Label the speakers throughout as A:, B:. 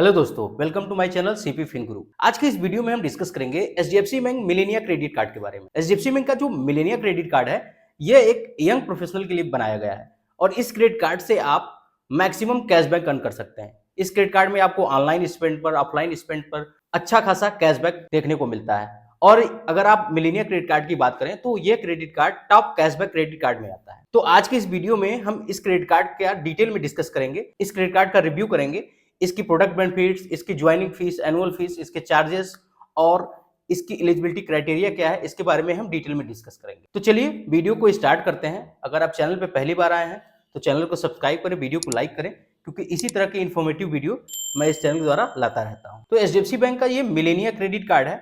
A: Hello दोस्तों, welcome to my channel CP fin Guru. आज के इस वीडियो में हम डिस्कस करेंगे HDFC bank Millennia credit card के बारे में। एचडीएफसी बैंक का जो मिलेनिया क्रेडिट कार्ड है, ये एक यंग प्रोफेशनल के लिए बनाया गया है और इस क्रेडिट कार्ड से आप मैक्सिमम कैशबैक अर्न कर सकते हैं। इस क्रेडिट कार्ड में आपको ऑनलाइन स्पेंड पर, ऑफलाइन स्पेंड पर अच्छा खासा कैशबैक देखने को मिलता है। और अगर आप मिलेनिया क्रेडिट कार्ड की बात करें तो ये credit card top cashback credit card में आता है। तो आज के इस वीडियो में हम इस क्रेडिट कार्ड का डिटेल में डिस्कस करेंगे, इस क्रेडिट कार्ड का रिव्यू करेंगे, इसकी प्रोडक्ट बेनिफिट्स, इसकी ज्वाइनिंग फीस, एनुअल फीस, इसके चार्जेस और इसकी एलिजिबिलिटी क्राइटेरिया क्या है, इसके बारे में हम डिटेल में डिस्कस करेंगे। तो चलिए वीडियो को स्टार्ट करते हैं। अगर आप चैनल पे पहली बार आए हैं तो चैनल को सब्सक्राइब करें, वीडियो को लाइक करें, क्योंकि इसी तरह की इन्फॉर्मेटिव वीडियो मैं इस चैनल द्वारा लाता रहता हूं। तो एचडीएफसी बैंक का ये मिलेनिया क्रेडिट कार्ड है।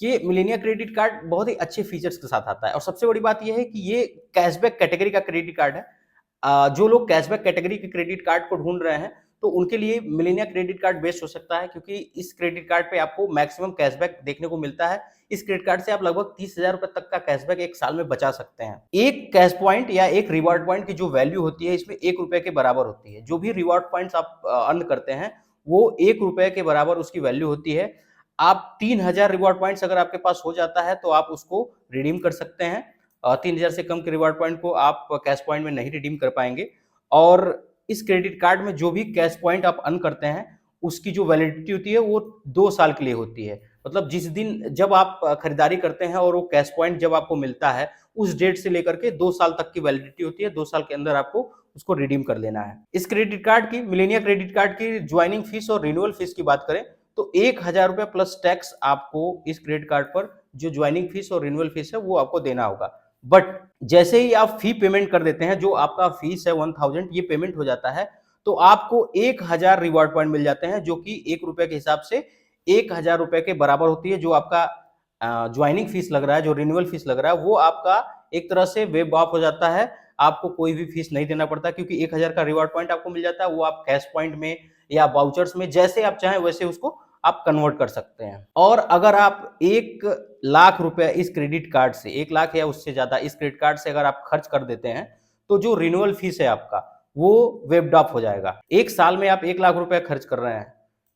A: ये मिलेनिया क्रेडिट कार्ड बहुत ही अच्छे फीचर्स के साथ आता है और सबसे बड़ी बात यह है कि ये कैशबैक कैटेगरी का क्रेडिट कार्ड है। जो लोग कैशबैक कैटेगरी के क्रेडिट कार्ड को ढूंढ रहे हैं तो उनके लिए मिलेनिया क्रेडिट कार्ड बेस्ट हो सकता है, क्योंकि इस क्रेडिट कार्ड पे आपको मैक्सिमम कैशबैक देखने को मिलता है। इस क्रेडिट कार्ड से आप लगभग 30,000 रुपए तक का कैशबैक एक साल में बचा सकते हैं। एक कैश पॉइंट या एक रिवॉर्ड पॉइंट की जो वैल्यू होती है, इसमें 1 रुपए के बराबर होती है। जो भी रिवॉर्ड पॉइंट्स आप अर्न करते हैं वो 1 रुपए के बराबर उसकी वैल्यू होती है। आप 3000 रिवॉर्ड पॉइंट्स अगर आपके पास हो जाता है तो आप उसको रिडीम कर सकते हैं। 3000 से कम के रिवॉर्ड पॉइंट को आप कैश पॉइंट में नहीं रिडीम कर पाएंगे। और इस क्रेडिट कार्ड में जो भी कैश पॉइंट आप अर्न करते हैं उसकी जो वैलिडिटी होती है वो 2 साल के लिए होती है। मतलब जिस दिन जब आप खरीदारी करते हैं और वो कैश पॉइंट जब आपको मिलता है उस डेट से लेकर के 2 साल तक की वैलिडिटी होती है। 2 साल के अंदर आपको उसको रिडीम कर लेना है। इस क्रेडिट कार्ड की, मिलेनिया क्रेडिट कार्ड की ज्वाइनिंग फीस और रिन्यूअल फीस की बात करें तो 1000 रुपए प्लस टैक्स आपको इस क्रेडिट कार्ड पर जो ज्वाइनिंग फीस और रिन्यूअल फीस है वो आपको देना होगा। बट जैसे ही आप फी पेमेंट कर देते हैं, जो आपका फीस है 1000 ये पेमेंट हो जाता है, तो आपको 1000 रिवॉर्ड पॉइंट मिल जाते हैं, जो कि 1 रुपए के हिसाब से 1000 रुपए के बराबर होती है। जो आपका ज्वाइनिंग फीस लग रहा है, जो रिन्यूअल फीस लग रहा है, वो आपका एक तरह से वेब ऑफ हो जाता है। आपको कोई भी फीस नहीं देना पड़ता, क्योंकि 1000 का रिवॉर्ड पॉइंट आपको मिल जाता है। वो आप कैश पॉइंट में या वाउचर्स में जैसे आप चाहें वैसे उसको आप कन्वर्ट कर सकते हैं। और अगर आप 1,00,000 रुपए इस क्रेडिट कार्ड से, 1 लाख या उससे ज्यादा इस क्रेडिट कार्ड से अगर आप खर्च कर देते हैं तो जो रिन्यूअल फीस है आपका वो वेब्ड ऑफ हो जाएगा। एक साल में आप 1 लाख रुपए खर्च कर रहे हैं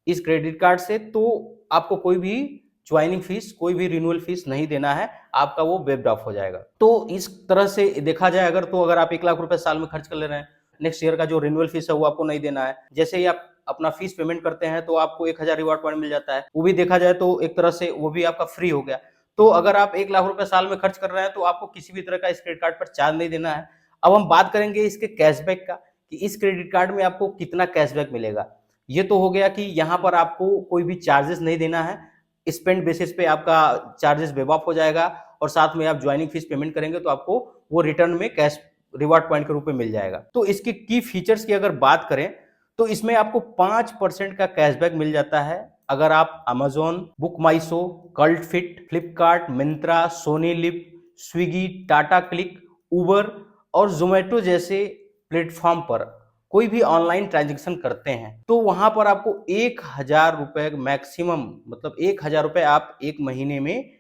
A: इस क्रेडिट कार्ड से, तो आपको कोई भी ज्वाइनिंग फीस, कोई भी रिन्यूअल फीस नहीं देना है, आपका वो वेब्ड ऑफ हो जाएगा। तो इस तरह से देखा जाए अगर, तो अगर आप 1 लाख रुपए साल में खर्च कर ले रहे हैं, नेक्स्ट ईयर का जो रिन्यूअल फीस है वो आपको नहीं देना है। जैसे ही आप अपना फीस पेमेंट करते हैं तो आपको 1000 रिवॉर्ड पॉइंट मिल जाता है। वो भी देखा जाए तो एक तरह से वो भी आपका फ्री हो गया। तो अगर आप 1 लाख रुपए साल में खर्च कर रहे हैं तो आपको किसी भी तरह का इस क्रेडिट कार्ड पर चार्ज नहीं देना है। अब हम बात करेंगे इसके कैशबैक का, कि इस क्रेडिट कार्ड में आपको कितना कैशबैक मिलेगा। ये तो हो गया कि यहाँ पर आपको कोई भी चार्जेस नहीं देना है। स्पेंड बेसिस पे आपका चार्जेस वेव ऑफ हो जाएगा और साथ में आप ज्वाइनिंग फीस पेमेंट करेंगे तो आपको वो रिटर्न में कैश रिवॉर्ड पॉइंट के रूप में मिल जाएगा। तो इसके की फीचर्स की अगर बात करें तो इसमें आपको 5% का कैशबैक मिल जाता है अगर आप Amazon, Book My Show, Cult Fit, Flipkart, Myntra, Sony LIV, Swiggy, Tata Cliq, Uber और जोमेटो जैसे प्लेटफॉर्म पर कोई भी ऑनलाइन ट्रांजेक्शन करते हैं तो वहां पर आपको 1000 रुपए मैक्सिमम, मतलब 1000 रुपए आप एक महीने में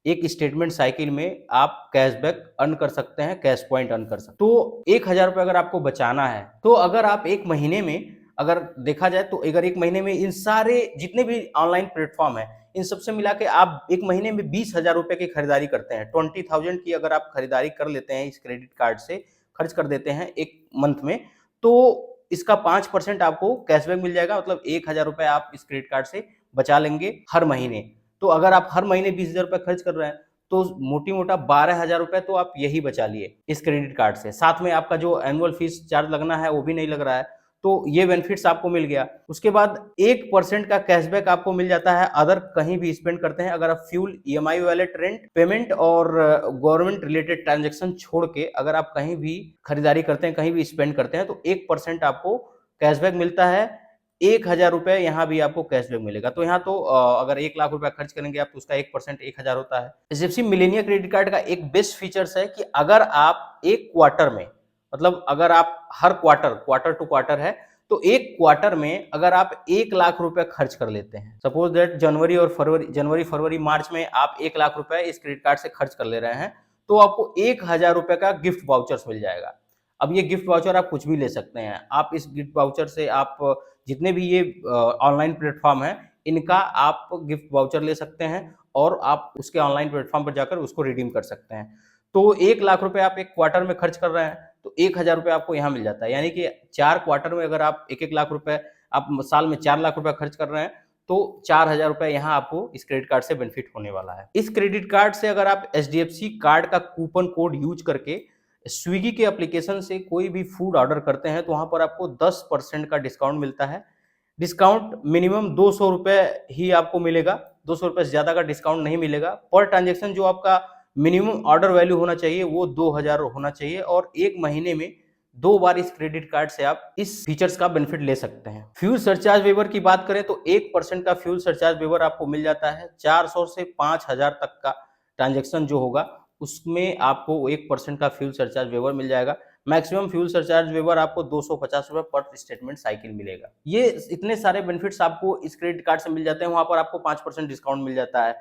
A: एक स्टेटमेंट साइकिल में आप कैशबैक अर्न कर सकते हैं, कैश पॉइंट अर्न कर सकते हैं। तो 1000 रुपए अगर आपको बचाना है तो अगर आप एक महीने में, अगर देखा जाए तो अगर एक महीने में इन सारे जितने भी ऑनलाइन प्लेटफॉर्म है इन सबसे मिला के आप एक महीने में 20,000 रुपए की खरीदारी करते हैं, 20,000 की अगर आप खरीदारी कर लेते हैं, इस क्रेडिट कार्ड से खर्च कर देते हैं एक मंथ में, तो इसका 5% आपको कैशबैक मिल जाएगा। मतलब 1000 रुपए आप इस क्रेडिट कार्ड से बचा लेंगे हर महीने। तो अगर आप हर महीने 20,000 रुपए खर्च कर रहे हैं तो मोटी मोटा 12,000 रुपए तो आप यही बचा लिए इस क्रेडिट कार्ड से। साथ में आपका जो एनुअल फीस चार्ज लगना है वो भी नहीं लग रहा है, तो ये बेनिफिट्स आपको मिल गया। उसके बाद 1% का कैशबैक आपको मिल जाता है अदर कहीं भी स्पेंड करते हैं। अगर आप fuel, EMI wallet, rent payment और गवर्नमेंट रिलेटेड ट्रांजेक्शन छोड़ के अगर आप कहीं भी खरीदारी करते हैं, कहीं भी स्पेंड करते हैं तो 1% आपको कैशबैक मिलता है। 1000 रुपए यहाँ भी आपको कैशबैक मिलेगा। तो यहाँ तो अगर 1 लाख रुपया खर्च करेंगे आप तो उसका 1% 1000 होता है। एचडीएफसी मिलेनिया क्रेडिट कार्ड का एक बेस्ट फीचर्स है कि अगर आप एक क्वार्टर में, मतलब अगर आप हर क्वार्टर टू क्वार्टर है, तो एक क्वार्टर में अगर आप 1 लाख रुपए खर्च कर लेते हैं, सपोज दैट जनवरी फरवरी मार्च में आप 1 लाख रुपए इस क्रेडिट कार्ड से खर्च कर ले रहे हैं, तो आपको 1000 रुपए का गिफ्ट वाउचर्स मिल जाएगा। अब ये गिफ्ट वाउचर आप कुछ भी ले सकते हैं। आप इस गिफ्ट वाउचर से आप जितने भी ये ऑनलाइन प्लेटफॉर्म है, इनका आप गिफ्ट वाउचर ले सकते हैं और आप उसके ऑनलाइन प्लेटफॉर्म पर जाकर उसको रिडीम कर सकते हैं। तो 1,00,000 रुपए आप एक क्वार्टर में खर्च कर रहे हैं, तो 1,000 रुपए आपको यहाँ मिल जाता है। यानी कि 4 क्वार्टर में अगर आप 1-1 लाख रुपए, आप साल में 4 लाख रुपए खर्च कर रहे हैं, तो 4,000 रुपए यहाँ आपको इस क्रेडिट कार्ड से बेनिफिट होने वाला है। इस क्रेडिट कार्ड से अगर आप एचडीएफसी कार्ड का कूपन कोड यूज करके स्विगी के एप्लीकेशन से कोई भी फूड ऑर्डर करते हैं, तो वहाँ पर आपको 10% का डिस्काउंट मिलता है। डिस्काउंट मिनिमम 200 रुपए ही आपको मिलेगा, 200 रुपए से ज़्यादा का डिस्काउंट नहीं मिलेगा। पर ट्रांजैक्शन जो आपका मिनिमम ऑर्डर वैल्यू होना चाहिए वो 2,000 होना चाहिए और 1 महीने में 2 बार इस क्रेडिट कार्ड से आप इस फीचर्स का बेनिफिट ले सकते हैं। फ्यूल सरचार्ज वेवर की बात करें तो 1% का फ्यूल सरचार्ज वेवर आपको मिल जाता है। 400 से 5,000 तक का ट्रांजैक्शन जो होगा उसमें आपको 1% का फ्यूल सरचार्ज वेवर मिल जाएगा। मैक्सिमम फ्यूल सरचार्ज वेवर आपको 250 रुपए पर स्टेटमेंट साइकिल मिलेगा। ये इतने सारे बेनिफिट्स आपको इस क्रेडिट कार्ड से मिल जाते हैं। वहां पर आपको 5% डिस्काउंट मिल जाता है,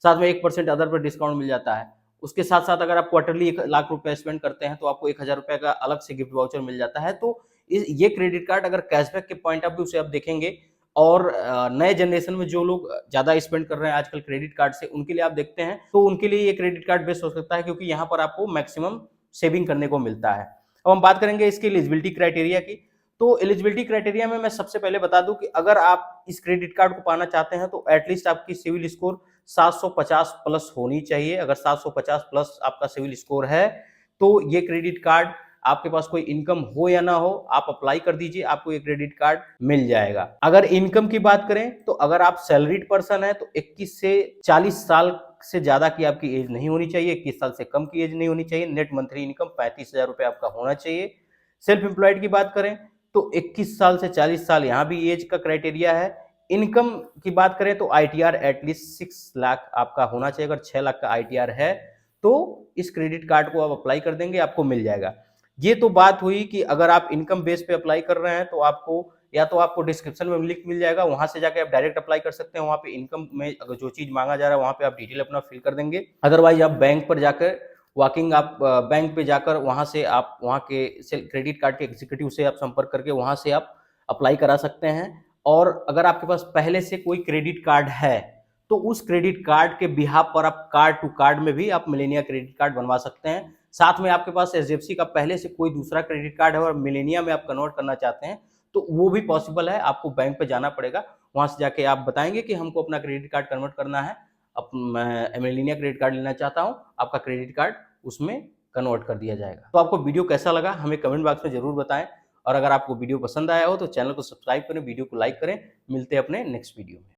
A: साथ में 1% अदर पर डिस्काउंट मिल जाता है। उसके साथ साथ अगर आप क्वार्टरली 1,00,000 रुपए स्पेंड करते हैं तो आपको 1,000 रुपए का अलग से गिफ्ट वाउचर मिल जाता है। तो ये क्रेडिट कार्ड अगर कैशबैक के पॉइंट ऑफ व्यू से आप देखेंगे और नए जनरेशन में जो लोग ज्यादा स्पेंड कर रहे हैं आजकल क्रेडिट कार्ड से, उनके लिए आप देखते हैं तो उनके लिए ये क्रेडिट कार्ड बेस्ट हो सकता है, क्योंकि यहाँ पर आपको मैक्सिमम सेविंग करने को मिलता है। अब हम बात करेंगे इसकी एलिजिबिलिटी क्राइटेरिया की। तो एलिजिबिलिटी क्राइटेरिया में मैं सबसे पहले बता दूं कि अगर आप इस क्रेडिट कार्ड को पाना चाहते हैं तो एटलीस्ट आपकी सिविल स्कोर 750 प्लस होनी चाहिए। अगर 750 प्लस आपका सिविल स्कोर है तो ये क्रेडिट कार्ड, आपके पास कोई इनकम हो या ना हो, आप अप्लाई कर दीजिए, आपको ये क्रेडिट कार्ड मिल जाएगा। अगर इनकम की बात करें तो अगर आप सैलरीड पर्सन है तो 21 से 40 साल से ज्यादा की आपकी एज नहीं होनी चाहिए, 21 साल से कम की एज नहीं होनी चाहिए। नेट मंथली इनकम 35,000 रुपए आपका होना चाहिए। सेल्फ एम्प्लॉयड की बात करें तो 21 साल से 40 साल यहाँ भी एज का क्राइटेरिया है। इनकम की बात करें तो आईटीआर एटलीस्ट 6 लाख आपका होना चाहिए। अगर 6 लाख का आईटीआर है तो इस क्रेडिट कार्ड को आप अप्लाई कर देंगे, आपको मिल जाएगा। ये तो बात हुई कि अगर आप इनकम बेस पे अप्लाई कर रहे हैं तो आपको या तो आपको डिस्क्रिप्शन में लिंक मिल जाएगा, वहां से जाके आप डायरेक्ट अप्लाई कर सकते हैं। वहां पे इनकम में अगर जो चीज मांगा जा रहा है वहां पे आप डिटेल अपना फिल कर देंगे। अदरवाइज आप बैंक पर जाकर वॉकिंग, आप बैंक पे जाकर वहां से आप वहां के क्रेडिट कार्ड के एग्जीक्यूटिव से आप संपर्क करके वहां से आप अप्लाई करा सकते हैं। और अगर आपके पास पहले से कोई क्रेडिट कार्ड है तो उस क्रेडिट कार्ड के बिहाफ पर आप कार्ड टू कार्ड में भी आप मिलेनिया क्रेडिट कार्ड बनवा सकते हैं। साथ में आपके पास एचडीएफसी का पहले से कोई दूसरा क्रेडिट कार्ड है और मिलेनिया में आप कन्वर्ट करना चाहते हैं तो वो भी पॉसिबल है। आपको बैंक पे जाना पड़ेगा, वहां से जाके आप बताएंगे कि हमको अपना क्रेडिट कार्ड कन्वर्ट करना है, अब मैं मिलेनिया क्रेडिट कार्ड लेना चाहता हूं, आपका क्रेडिट कार्ड उसमें कन्वर्ट कर दिया जाएगा। तो आपको वीडियो कैसा लगा हमें कमेंट बॉक्स में जरूर बताएं, और अगर आपको वीडियो पसंद आया हो तो चैनल को सब्सक्राइब करें, वीडियो को लाइक करें। मिलते हैं अपने नेक्स्ट वीडियो में।